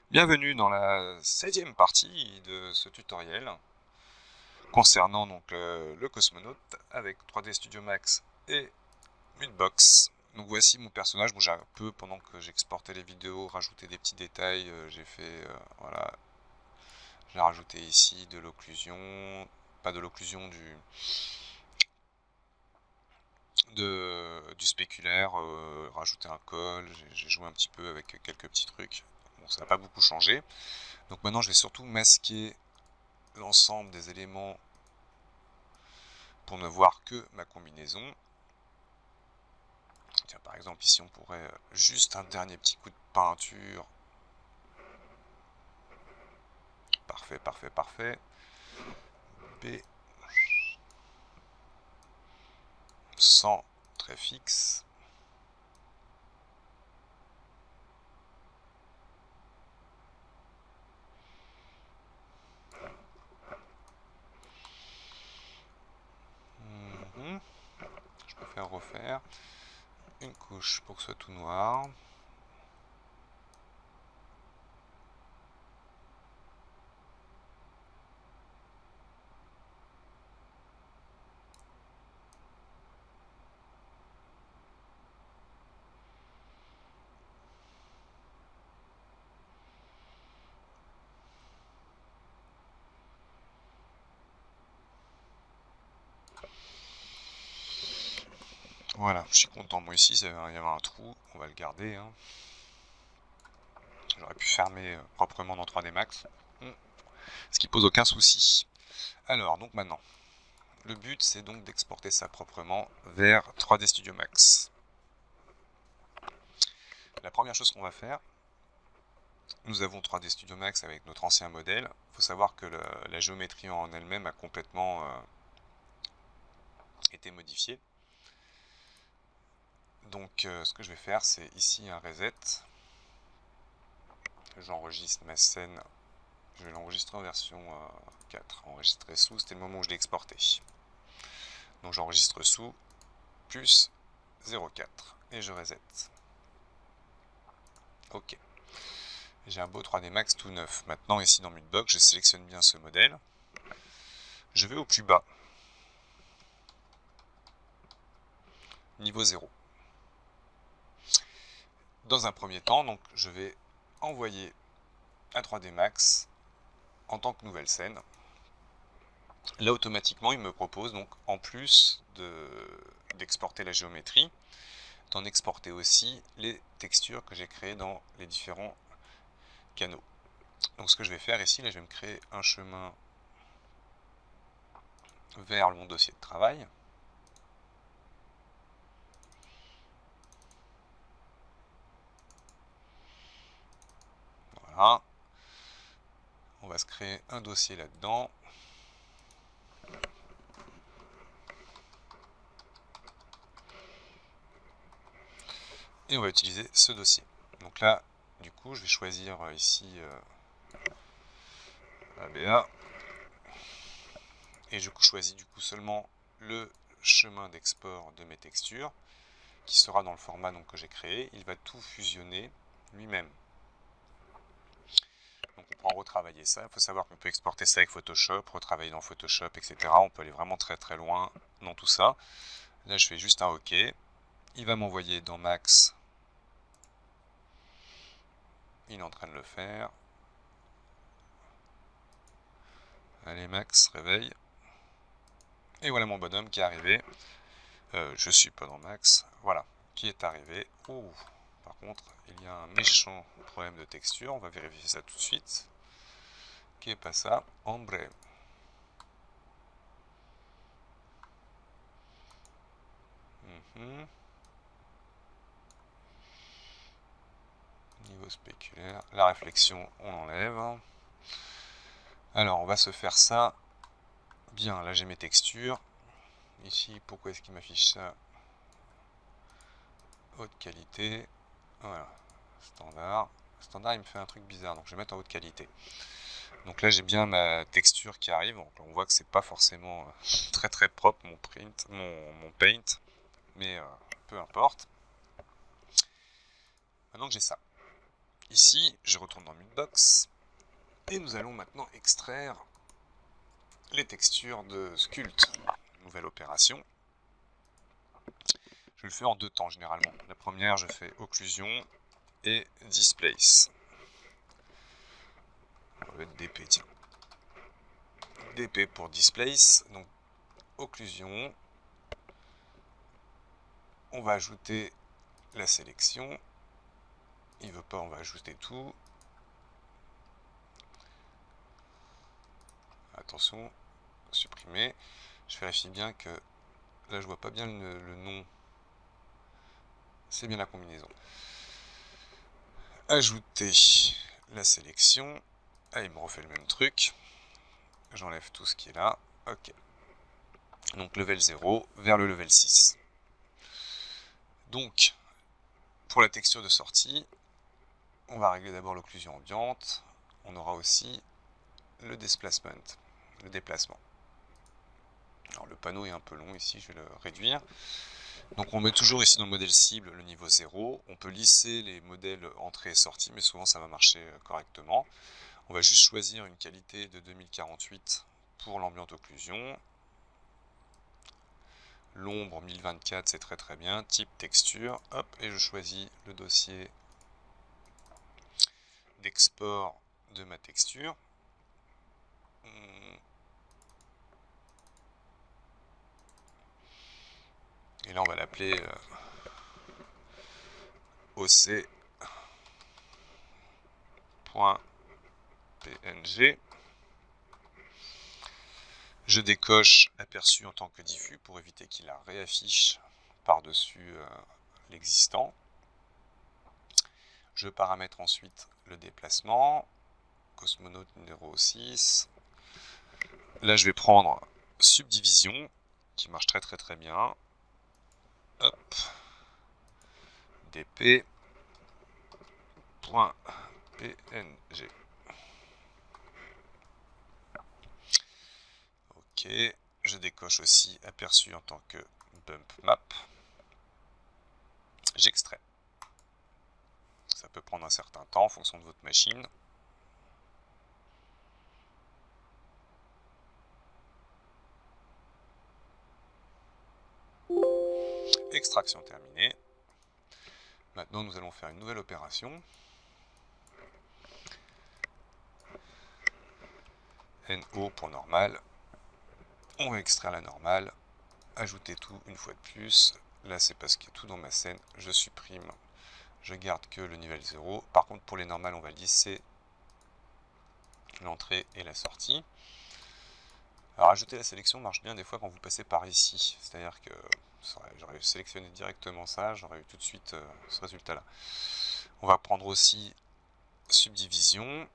Bienvenue dans la 16e partie de ce tutoriel concernant donc le cosmonaute avec 3D Studio Max et Mudbox. Donc voici mon personnage. Bon, j'ai un peu, pendant que j'exportais les vidéos, rajouté des petits détails. J'ai fait, voilà, j'ai rajouté ici de l'occlusion, pas de l'occlusion, du spéculaire, rajouter un col. J'ai joué un petit peu avec quelques petits trucs. Bon, ça n'a pas beaucoup changé. Donc maintenant, je vais surtout masquer l'ensemble des éléments pour ne voir que ma combinaison. Tiens, par exemple, ici, on pourrait juste un dernier petit coup de peinture. Parfait, parfait, parfait. B. Sans trait fixe. Je préfère refaire une couche pour que ce soit tout noir. Voilà, je suis content. Moi ici, il y avait un trou, on va le garder. Hein. J'aurais pu fermer proprement dans 3D Max, ce qui pose aucun souci. Alors, donc maintenant, le but c'est donc d'exporter ça proprement vers 3D Studio Max. La première chose qu'on va faire, nous avons 3D Studio Max avec notre ancien modèle. Il faut savoir que la géométrie en elle-même a complètement été modifiée. Donc ce que je vais faire, c'est ici un reset. J'enregistre ma scène. Je vais l'enregistrer en version 4. Enregistrer sous, c'était le moment où je l'ai exporté. Donc j'enregistre sous, plus 0,4. Et je reset. Ok. J'ai un beau 3D Max tout neuf. Maintenant, ici dans Mudbox, je sélectionne bien ce modèle. Je vais au plus bas. Niveau 0. Dans un premier temps, donc, je vais envoyer à 3D Max en tant que nouvelle scène. Là, automatiquement, il me propose, donc, en plus d'exporter la géométrie, d'en exporter aussi les textures que j'ai créées dans les différents canaux. Donc, ce que je vais faire ici, là, je vais me créer un chemin vers mon dossier de travail. Voilà. On va se créer un dossier là-dedans. Et on va utiliser ce dossier. Donc là, du coup, je vais choisir ici ABA. Et je choisis du coup seulement le chemin d'export de mes textures, qui sera dans le format donc, que j'ai créé. Il va tout fusionner lui-même. Donc on pourra retravailler ça. Il faut savoir qu'on peut exporter ça avec Photoshop, retravailler dans Photoshop, etc. On peut aller vraiment très très loin dans tout ça. Là, je fais juste un OK. Il va m'envoyer dans Max. Il est en train de le faire. Allez Max, réveille. Et voilà mon bonhomme qui est arrivé. Je suis pas dans Max. Voilà, qui est arrivé. Oh, par contre, il y a un méchant problème de texture. On va vérifier ça tout de suite. Qui est pas ça? Ombre. Niveau spéculaire. La réflexion, on enlève. Alors, on va se faire ça. Bien, là j'ai mes textures. Ici, pourquoi est-ce qu'il m'affiche ça? Haute qualité. Voilà, standard. Standard, il me fait un truc bizarre, donc je vais mettre en haute qualité. Donc là, j'ai bien ma texture qui arrive. Donc on voit que c'est pas forcément très très propre mon paint, mais peu importe. Maintenant que j'ai ça, Ici, je retourne dans Mutbox et nous allons maintenant extraire les textures de Sculpt. Nouvelle opération. Je le fais en 2 temps généralement. La première, je fais occlusion et displace. On va mettre DP, tiens. DP pour displace, donc occlusion. On va ajouter la sélection. Il veut pas, on va ajouter tout. Attention, supprimer. Je vérifie bien que là je vois pas bien le nom. C'est bien la combinaison. Ajouter la sélection. Ah, il me refait le même truc. J'enlève tout ce qui est là. Ok. Donc level 0 vers le level 6. Donc, pour la texture de sortie, on va régler d'abord l'occlusion ambiante. On aura aussi le displacement, le déplacement. Alors le panneau est un peu long ici, je vais le réduire. Donc on met toujours ici dans le modèle cible le niveau 0. On peut lisser les modèles entrée et sortie, mais souvent ça va marcher correctement. On va juste choisir une qualité de 2048 pour l'ambiante occlusion. L'ombre 1024, c'est très bien. Type texture, hop, et je choisis le dossier d'export de ma texture. Et là, on va l'appeler oc.png. Je décoche aperçu en tant que diffus pour éviter qu'il la réaffiche par-dessus l'existant. Je paramètre ensuite le déplacement. Cosmonaute numéro 6. Là, je vais prendre subdivision, qui marche très bien. Hop. dp.png. Ok, je décoche aussi aperçu en tant que bump map. J'extrais. Ça peut prendre un certain temps en fonction de votre machine. Extraction terminée. Maintenant, nous allons faire une nouvelle opération. NO pour normal. On va extraire la normale. Ajouter tout une fois de plus. Là, c'est parce qu'il y a tout dans ma scène. Je supprime. Je garde que le niveau 0. Par contre, pour les normales, on va lisser l'entrée et la sortie. Alors, ajouter la sélection marche bien des fois quand vous passez par ici. C'est-à-dire que j'aurais sélectionné directement ça, j'aurais eu tout de suite ce résultat-là. On va prendre aussi subdivision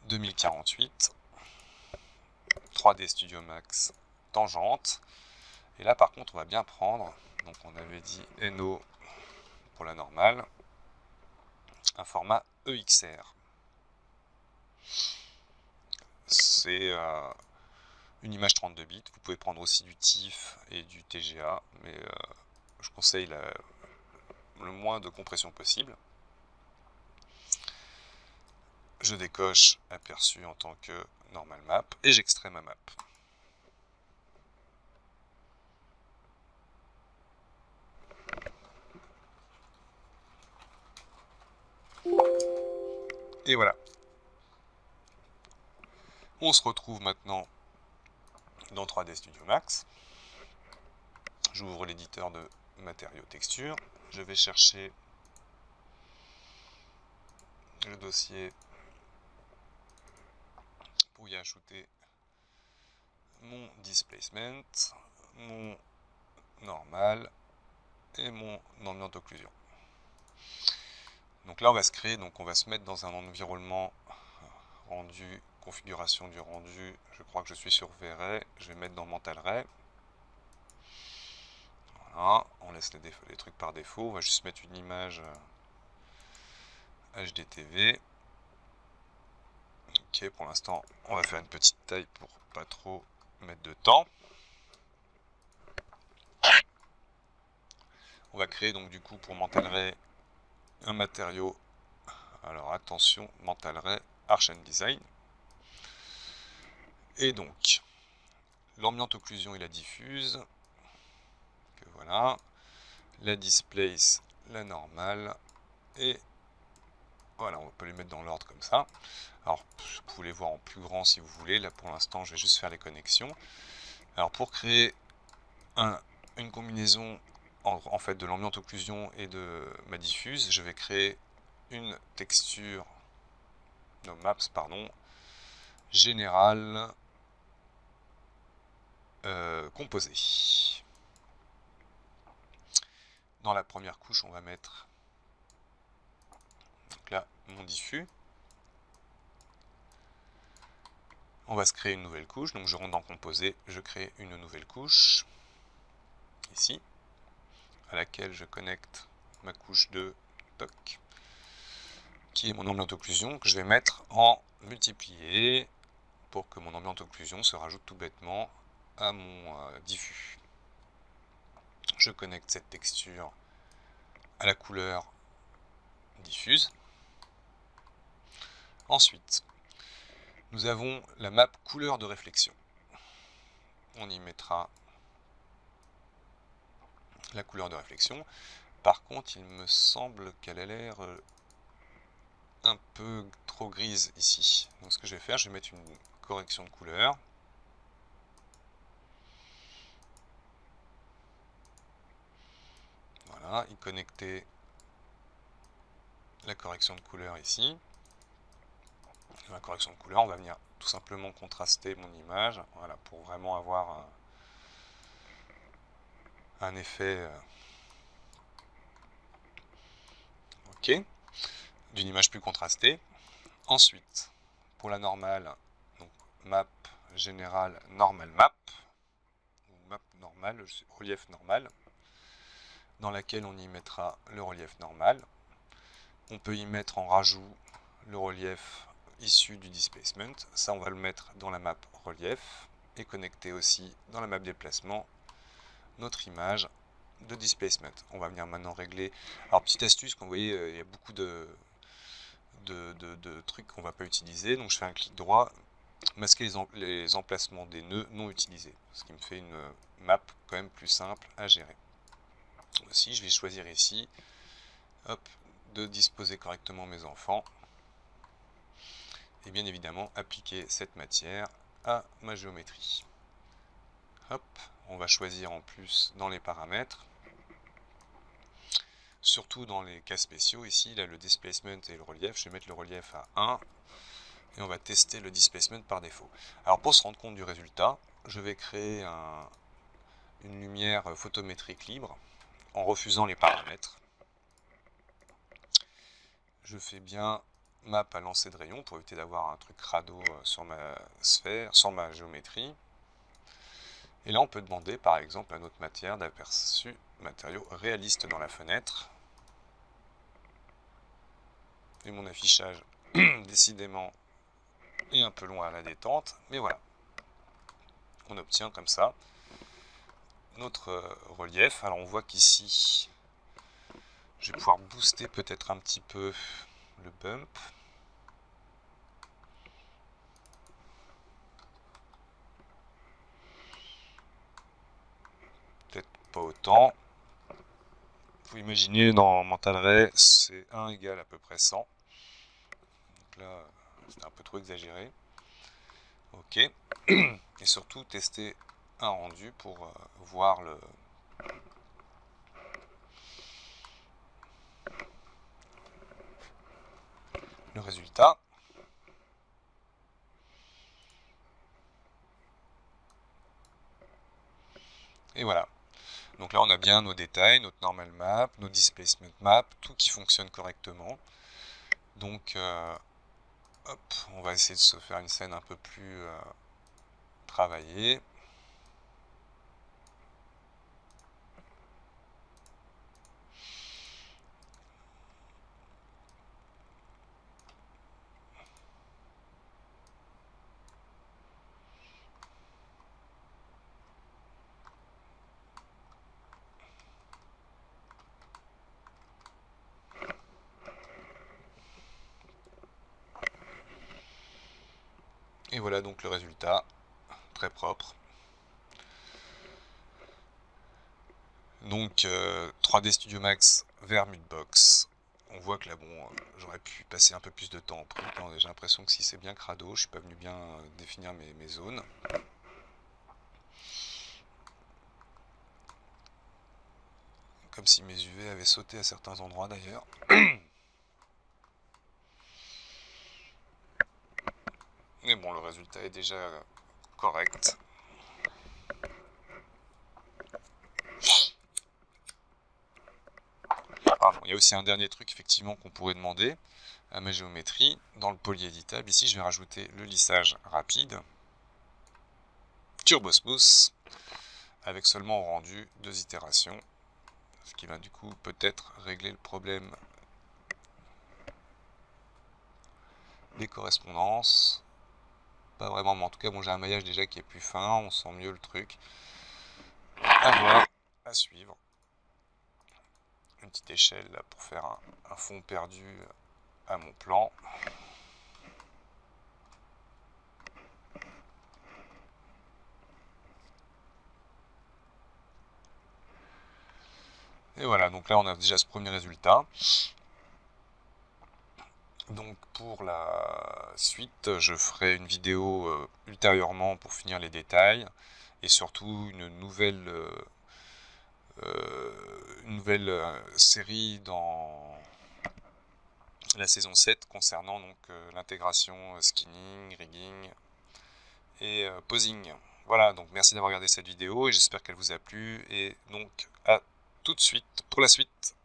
2048, 3D Studio Max tangente. Et là, par contre, on va bien prendre, donc on avait dit NO pour la normale, un format EXR. C'est une image 32 bits. Vous pouvez prendre aussi du TIFF et du TGA, mais je conseille le moins de compression possible. Je décoche aperçu en tant que normal map et j'extrais ma map. Et voilà. On se retrouve maintenant dans 3D Studio Max. J'ouvre l'éditeur de matériaux texture. Je vais chercher le dossier pour y ajouter mon displacement, mon normal et mon ambiante occlusion. Donc là on va se créer, donc on va se mettre dans un environnement rendu, configuration du rendu. Je crois que je suis sur V-Ray, je vais mettre dans Mental Ray. Voilà, on laisse les trucs par défaut, on va juste mettre une image HDTV. Ok, pour l'instant, on va faire une petite taille pour pas trop mettre de temps. On va créer donc du coup pour Mental Ray un matériau, alors attention, Mental Ray, Arch and Design. Et donc, l'ambiante occlusion et la diffuse, que voilà, la displace, la normale, et voilà, on peut les mettre dans l'ordre comme ça. Alors, vous pouvez les voir en plus grand si vous voulez, là pour l'instant je vais juste faire les connexions. Alors pour créer une combinaison en fait de l'ambiante occlusion et de ma diffuse, je vais créer une texture, no maps pardon, générale composée. Dans la première couche, on va mettre donc là mon diffus. On va se créer une nouvelle couche, donc je rentre dans composer, je crée une nouvelle couche ici, à laquelle je connecte ma couche 2, toc, qui est mon ambiante occlusion, que je vais mettre en multiplié pour que mon ambiante occlusion se rajoute tout bêtement à mon diffus. Je connecte cette texture à la couleur diffuse. Ensuite, nous avons la map couleur de réflexion. On y mettra la couleur de réflexion. Par contre, il me semble qu'elle a l'air un peu trop grise ici. Donc ce que je vais faire, je vais mettre une correction de couleur. Voilà, y connecter la correction de couleur ici. La correction de couleur, on va venir tout simplement contraster mon image, voilà, pour vraiment avoir un effet ok, d'une image plus contrastée. Ensuite, pour la normale, donc map générale normal map, ou map normale, relief normal, dans laquelle on y mettra le relief normal. On peut y mettre en rajout le relief issu du displacement. Ça, on va le mettre dans la map relief et connecter aussi dans la map déplacement notre image de displacement. On va venir maintenant régler. Alors, petite astuce, comme vous voyez, il y a beaucoup de trucs qu'on ne va pas utiliser. Donc, je fais un clic droit, masquer les emplacements des nœuds non utilisés, ce qui me fait une map quand même plus simple à gérer. Aussi, je vais choisir ici, hop, de disposer correctement mes enfants et bien évidemment appliquer cette matière à ma géométrie. Hop, on va choisir en plus dans les paramètres, surtout dans les cas spéciaux ici, là le displacement et le relief, je vais mettre le relief à 1 et on va tester le displacement par défaut. Alors pour se rendre compte du résultat, je vais créer une lumière photométrique libre en refusant les paramètres. Je fais bien map à lancer de rayon pour éviter d'avoir un truc crado sur ma sphère, sur ma géométrie. Et là on peut demander par exemple à notre matière d'aperçu matériaux réalistes dans la fenêtre. Et mon affichage décidément est un peu loin à la détente, mais voilà. On obtient comme ça notre relief. Alors on voit qu'ici je vais pouvoir booster peut-être un petit peu le bump. Peut-être pas autant. Vous imaginez dans Mental Ray, c'est 1 égale à peu près 100. Donc là, c'est un peu trop exagéré. Ok. Et surtout, tester un rendu pour voir le résultat. Et voilà. Donc là, on a bien nos détails, notre normal map, nos displacement map, tout qui fonctionne correctement. Donc, hop, on va essayer de se faire une scène un peu plus travaillée. Et voilà donc le résultat, très propre. Donc 3D Studio Max vers Mudbox. On voit que là, bon, j'aurais pu passer un peu plus de temps en print. J'ai l'impression que si c'est bien crado, je suis pas venu bien définir mes zones. Comme si mes UV avaient sauté à certains endroits d'ailleurs. Mais bon, le résultat est déjà correct. Pardon, il y a aussi un dernier truc effectivement qu'on pourrait demander à ma géométrie. Dans le polyéditable, ici je vais rajouter le lissage rapide, Turbo Smooth, avec seulement au rendu 2 itérations, ce qui va du coup peut-être régler le problème des correspondances. Pas vraiment, mais en tout cas bon, j'ai un maillage déjà qui est plus fin, on sent mieux le truc. À voir, à suivre. Une petite échelle là pour faire un fond perdu à mon plan. Et voilà, donc là on a déjà ce premier résultat. Donc pour la suite, je ferai une vidéo ultérieurement pour finir les détails et surtout une nouvelle série dans la saison 7 concernant donc l'intégration skinning, rigging et posing. Voilà, donc merci d'avoir regardé cette vidéo et j'espère qu'elle vous a plu et donc à tout de suite pour la suite.